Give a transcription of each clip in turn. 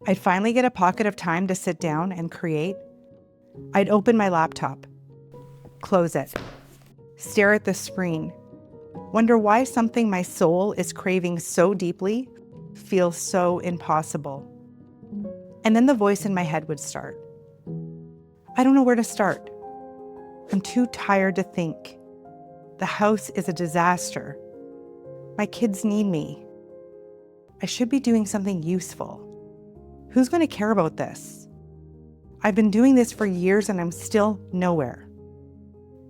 I'd finally get a pocket of time to sit down and create. I'd open my laptop, close it, stare at the screen, wonder why something my soul is craving so deeply feels so impossible. And then the voice in my head would start. I don't know where to start. I'm too tired to think. The house is a disaster. My kids need me. I should be doing something useful. Who's going to care about this? I've been doing this for years and I'm still nowhere.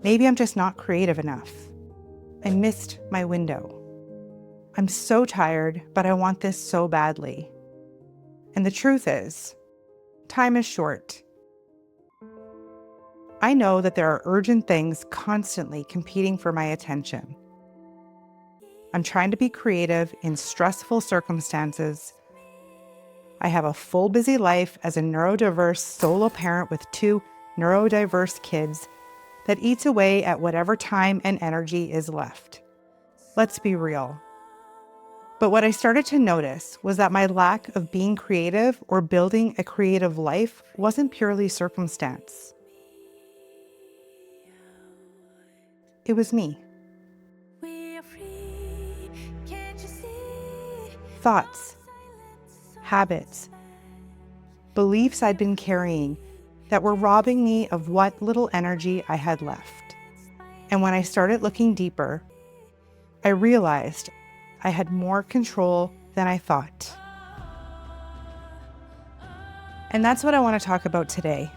Maybe I'm just not creative enough. I missed my window. I'm so tired, but I want this so badly. And the truth is, time is short. I know that there are urgent things constantly competing for my attention. I'm trying to be creative in stressful circumstances. I have a full busy life as a neurodiverse solo parent with 2 neurodiverse kids that eats away at whatever time and energy is left. Let's be real. But what I started to notice was that my lack of being creative or building a creative life wasn't purely circumstance. It was me. Thoughts, habits, beliefs I'd been carrying that were robbing me of what little energy I had left. And when I started looking deeper, I realized I had more control than I thought. And that's what I want to talk about today.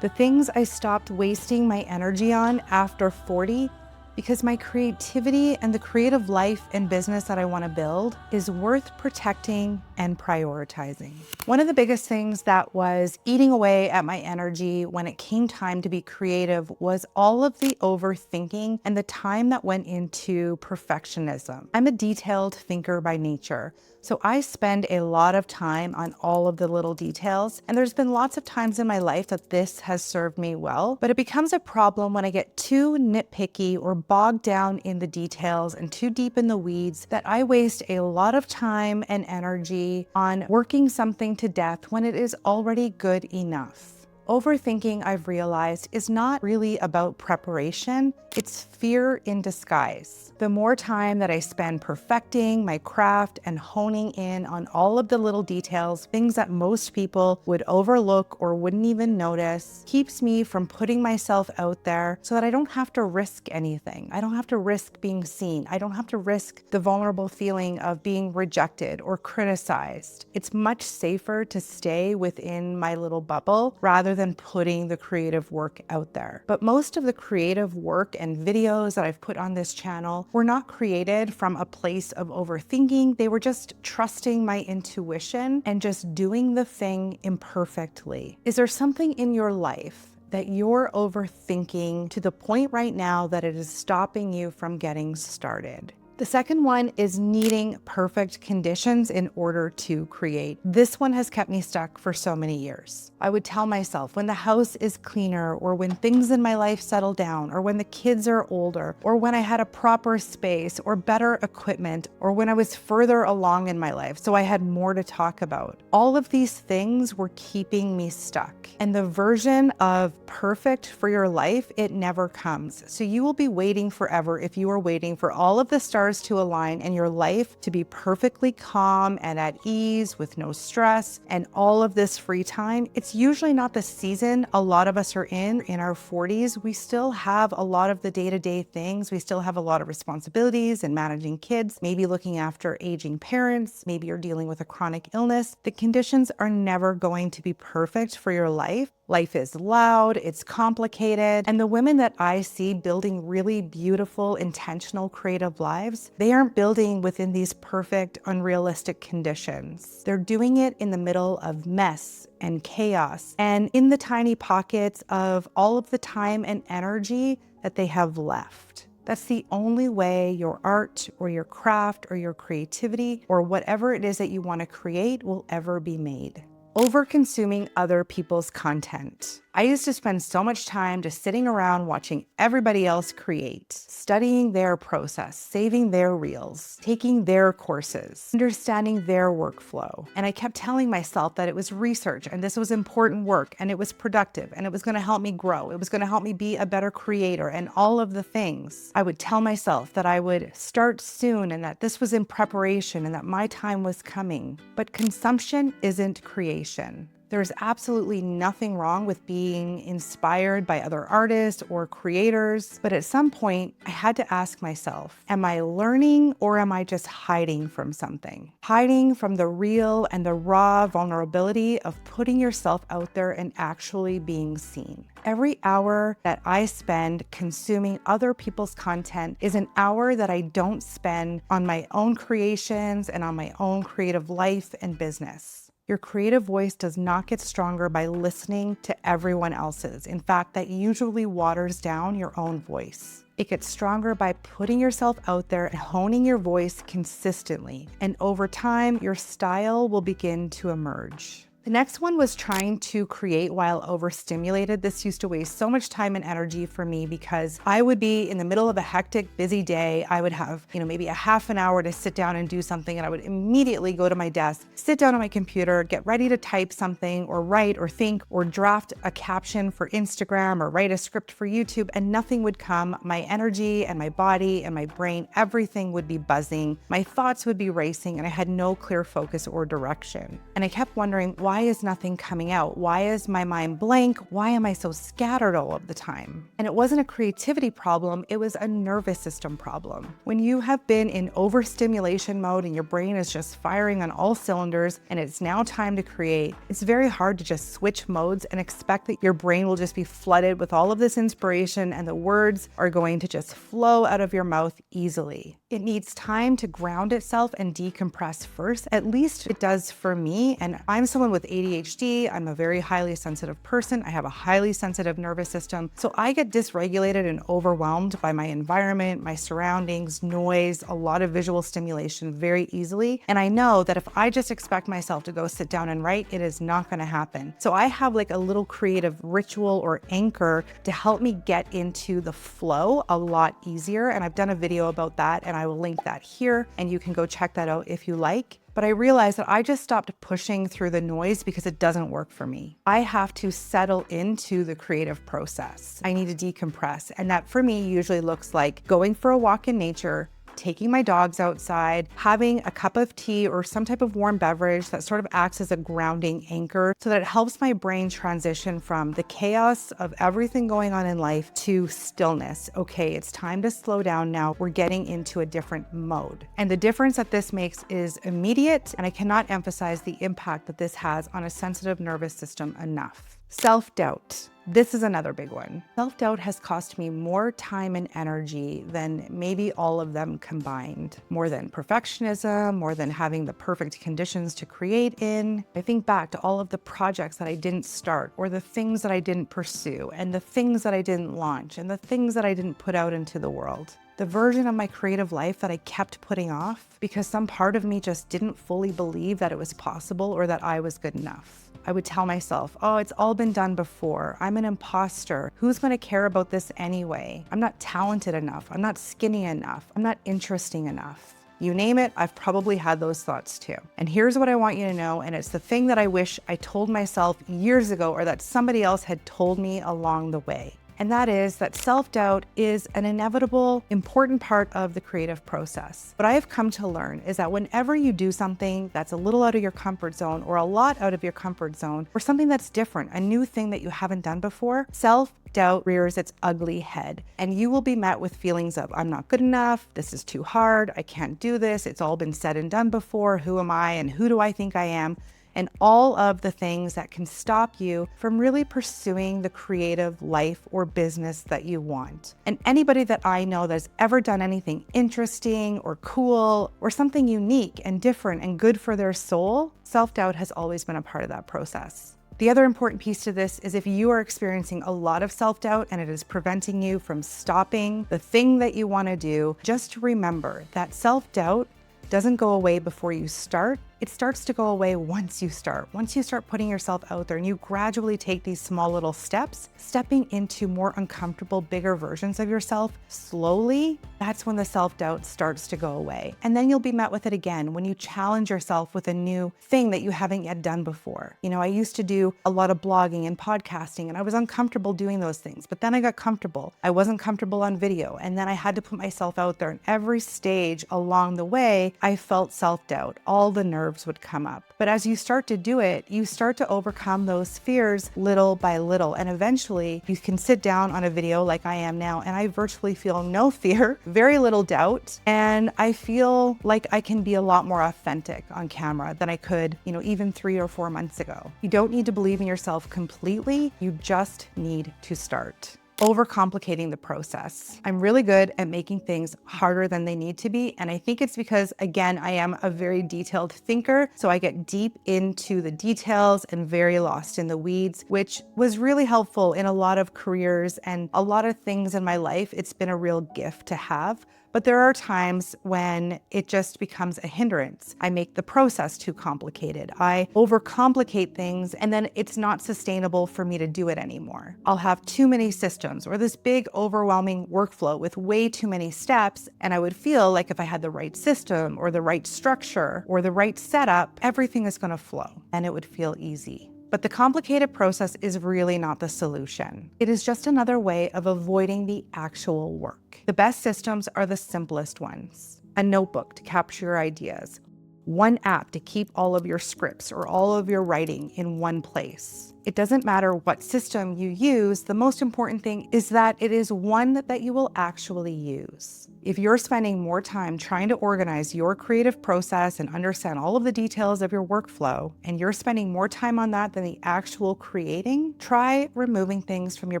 The things I stopped wasting my energy on after 40 because my creativity and the creative life and business that I want to build is worth protecting and prioritizing. One of the biggest things that was eating away at my energy when it came time to be creative was all of the overthinking and the time that went into perfectionism. I'm a detailed thinker by nature, so I spend a lot of time on all of the little details, and there's been lots of times in my life that this has served me well, but it becomes a problem when I get too nitpicky or bogged down in the details and too deep in the weeds that I waste a lot of time and energy on working something to death when it is already good enough. Overthinking, I've realized, is not really about preparation, it's fear in disguise. The more time that I spend perfecting my craft and honing in on all of the little details, things that most people would overlook or wouldn't even notice, keeps me from putting myself out there so that I don't have to risk anything. I don't have to risk being seen. I don't have to risk the vulnerable feeling of being rejected or criticized. It's much safer to stay within my little bubble rather than putting the creative work out there. But most of the creative work and videos that I've put on this channel were not created from a place of overthinking. They were just trusting my intuition and just doing the thing imperfectly. Is there something in your life that you're overthinking to the point right now that it is stopping you from getting started? The second one is needing perfect conditions in order to create. This one has kept me stuck for so many years. I would tell myself when the house is cleaner, or when things in my life settle down, or when the kids are older, or when I had a proper space or better equipment, or when I was further along in my life, so I had more to talk about. All of these things were keeping me stuck. And the version of perfect for your life, it never comes. So you will be waiting forever if you are waiting for all of the stars to align and your life to be perfectly calm and at ease with no stress and all of this free time. It's usually not the season a lot of us are in our 40s. We still have a lot of the day-to-day things. We still have a lot of responsibilities and managing kids, maybe looking after aging parents, maybe you're dealing with a chronic illness. The conditions are never going to be perfect for your life. Life is loud, it's complicated, and the women that I see building really beautiful, intentional, creative lives, they aren't building within these perfect, unrealistic conditions. They're doing it in the middle of mess and chaos and in the tiny pockets of all of the time and energy that they have left. That's the only way your art or your craft or your creativity or whatever it is that you want to create will ever be made. Over-consuming other people's content. I used to spend so much time just sitting around watching everybody else create, studying their process, saving their reels, taking their courses, understanding their workflow. And I kept telling myself that it was research and this was important work and it was productive and it was going to help me grow. It was going to help me be a better creator and all of the things. I would tell myself that I would start soon and that this was in preparation and that my time was coming. But consumption isn't creation. There's absolutely nothing wrong with being inspired by other artists or creators, but at some point I had to ask myself, am I learning or am I just hiding from something? Hiding from the real and the raw vulnerability of putting yourself out there and actually being seen. Every hour that I spend consuming other people's content is an hour that I don't spend on my own creations and on my own creative life and business. Your creative voice does not get stronger by listening to everyone else's. In fact, that usually waters down your own voice. It gets stronger by putting yourself out there and honing your voice consistently. And over time, your style will begin to emerge. The next one was trying to create while overstimulated. This used to waste so much time and energy for me because I would be in the middle of a hectic, busy day. I would have, maybe a half an hour to sit down and do something, and I would immediately go to my desk, sit down on my computer, get ready to type something or write or think or draft a caption for Instagram or write a script for YouTube, and nothing would come. My energy and my body and my brain, everything would be buzzing. My thoughts would be racing, and I had no clear focus or direction. And I kept wondering, why is nothing coming out? Why is my mind blank? Why am I so scattered all of the time? And it wasn't a creativity problem, it was a nervous system problem. When you have been in overstimulation mode and your brain is just firing on all cylinders and it's now time to create, it's very hard to just switch modes and expect that your brain will just be flooded with all of this inspiration and the words are going to just flow out of your mouth easily. It needs time to ground itself and decompress first. At least it does for me. And I'm someone with ADHD. I'm a very highly sensitive person. I have a highly sensitive nervous system. So I get dysregulated and overwhelmed by my environment, my surroundings, noise, a lot of visual stimulation very easily. And I know that if I just expect myself to go sit down and write, it is not going to happen. So I have like a little creative ritual or anchor to help me get into the flow a lot easier. And I've done a video about that, and I will link that here, and you can go check that out if you like. But I realized that I just stopped pushing through the noise because it doesn't work for me. I have to settle into the creative process. I need to decompress. And that for me usually looks like going for a walk in nature, taking my dogs outside, having a cup of tea or some type of warm beverage that sort of acts as a grounding anchor so that it helps my brain transition from the chaos of everything going on in life to stillness. Okay, it's time to slow down now. We're getting into a different mode. And the difference that this makes is immediate, and I cannot emphasize the impact that this has on a sensitive nervous system enough. Self-doubt. This is another big one. Self-doubt has cost me more time and energy than maybe all of them combined. More than perfectionism, more than having the perfect conditions to create in. I think back to all of the projects that I didn't start, or the things that I didn't pursue, and the things that I didn't launch, and the things that I didn't put out into the world. The version of my creative life that I kept putting off because some part of me just didn't fully believe that it was possible or that I was good enough. I would tell myself, oh, it's all been done before. I'm an imposter. Who's going to care about this anyway? I'm not talented enough. I'm not skinny enough. I'm not interesting enough. You name it, I've probably had those thoughts too. And here's what I want you to know, and it's the thing that I wish I told myself years ago or that somebody else had told me along the way. And that is that self-doubt is an inevitable, important part of the creative process. What I have come to learn is that whenever you do something that's a little out of your comfort zone or a lot out of your comfort zone, or something that's different, a new thing that you haven't done before, self-doubt rears its ugly head, and you will be met with feelings of, I'm not good enough, this is too hard, I can't do this, it's all been said and done before, who am I and who do I think I am? And all of the things that can stop you from really pursuing the creative life or business that you want. And anybody that I know that's ever done anything interesting or cool or something unique and different and good for their soul, self-doubt has always been a part of that process. The other important piece to this is if you are experiencing a lot of self-doubt and it is preventing you from stopping the thing that you want to do, just remember that self-doubt doesn't go away before you start. it starts to go away once you start. Once you start putting yourself out there and you gradually take these small little steps, stepping into more uncomfortable, bigger versions of yourself slowly, that's when the self-doubt starts to go away. And then you'll be met with it again when you challenge yourself with a new thing that you haven't yet done before. I used to do a lot of blogging and podcasting, and I was uncomfortable doing those things, but then I got comfortable. I wasn't comfortable on video, and then I had to put myself out there, and every stage along the way, I felt self-doubt. All the nerves would come up. But as you start to do it, you start to overcome those fears little by little, and eventually you can sit down on a video like I am now, and I virtually feel no fear, very little doubt, and I feel like I can be a lot more authentic on camera than I could, even 3 or 4 months ago. You don't need to believe in yourself completely, you just need to start. Overcomplicating the process. I'm really good at making things harder than they need to be. And I think it's because, again, I am a very detailed thinker. So I get deep into the details and very lost in the weeds, which was really helpful in a lot of careers and a lot of things in my life. It's been a real gift to have. But there are times when it just becomes a hindrance. I make the process too complicated. I overcomplicate things, and then it's not sustainable for me to do it anymore. I'll have too many systems or this big overwhelming workflow with way too many steps, and I would feel like if I had the right system or the right structure or the right setup, everything is going to flow and it would feel easy. But the complicated process is really not the solution. It is just another way of avoiding the actual work. The best systems are the simplest ones. A notebook to capture your ideas. One app to keep all of your scripts or all of your writing in one place. It doesn't matter what system you use, the most important thing is that it is one that you will actually use. If you're spending more time trying to organize your creative process and understand all of the details of your workflow, and you're spending more time on that than the actual creating, try removing things from your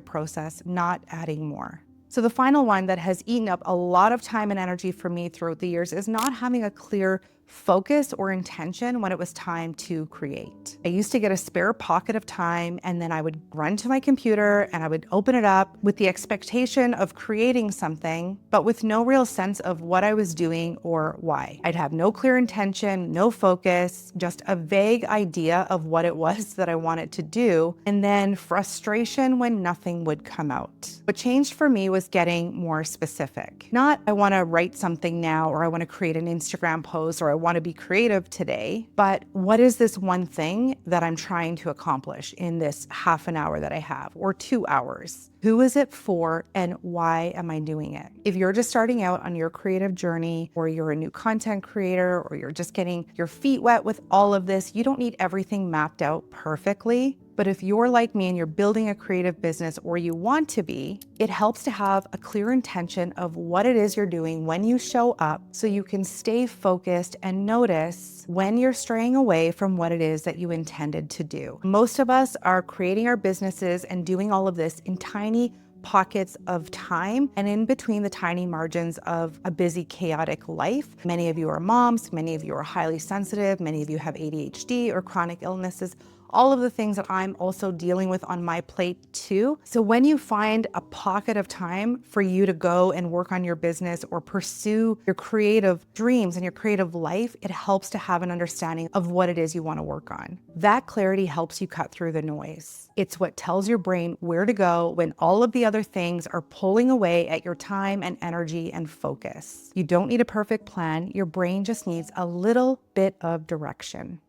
process, not adding more. So the final one that has eaten up a lot of time and energy for me throughout the years is not having a clear focus or intention when it was time to create. I used to get a spare pocket of time, and then I would run to my computer and I would open it up with the expectation of creating something, but with no real sense of what I was doing or why. I'd have no clear intention, no focus, just a vague idea of what it was that I wanted to do, and then frustration when nothing would come out. What changed for me was getting more specific. Not, I want to write something now, or I want to create an Instagram post, or I want to be creative today, but what is this one thing that I'm trying to accomplish in this half an hour that I have, or 2 hours? Who is it for, and why am I doing it? If you're just starting out on your creative journey, or you're a new content creator, or you're just getting your feet wet with all of this, you don't need everything mapped out perfectly. But if you're like me and you're building a creative business, or you want to be, it helps to have a clear intention of what it is you're doing when you show up, so you can stay focused and notice when you're straying away from what it is that you intended to do. Most of us are creating our businesses and doing all of this in tiny pockets of time and in between the tiny margins of a busy, chaotic life. Many of you are moms, many of you are highly sensitive, many of you have ADHD or chronic illnesses. All of the things that I'm also dealing with on my plate too. So when you find a pocket of time for you to go and work on your business or pursue your creative dreams and your creative life, it helps to have an understanding of what it is you want to work on. That clarity helps you cut through the noise. It's what tells your brain where to go when all of the other things are pulling away at your time and energy and focus. You don't need a perfect plan. Your brain just needs a little bit of direction.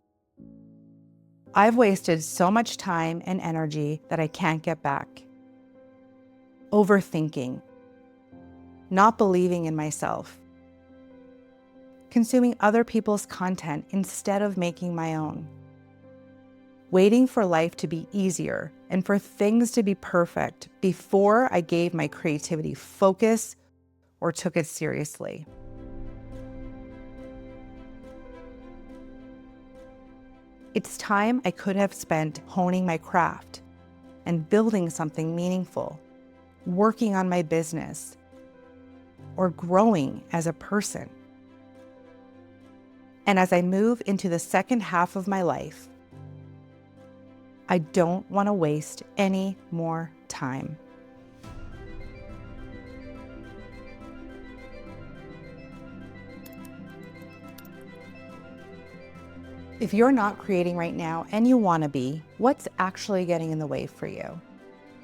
I've wasted so much time and energy that I can't get back. Overthinking. Not believing in myself. Consuming other people's content instead of making my own. Waiting for life to be easier and for things to be perfect before I gave my creativity focus or took it seriously. It's time I could have spent honing my craft and building something meaningful, working on my business, or growing as a person. And as I move into the second half of my life, I don't want to waste any more time. If you're not creating right now and you want to be, what's actually getting in the way for you?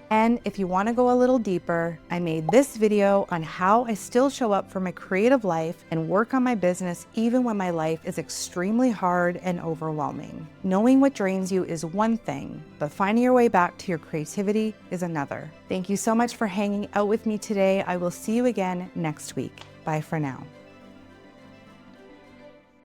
And if you want to go a little deeper, I made this video on how I still show up for my creative life and work on my business even when my life is extremely hard and overwhelming. Knowing what drains you is one thing, but finding your way back to your creativity is another. Thank you so much for hanging out with me today. I will see you again next week. Bye for now.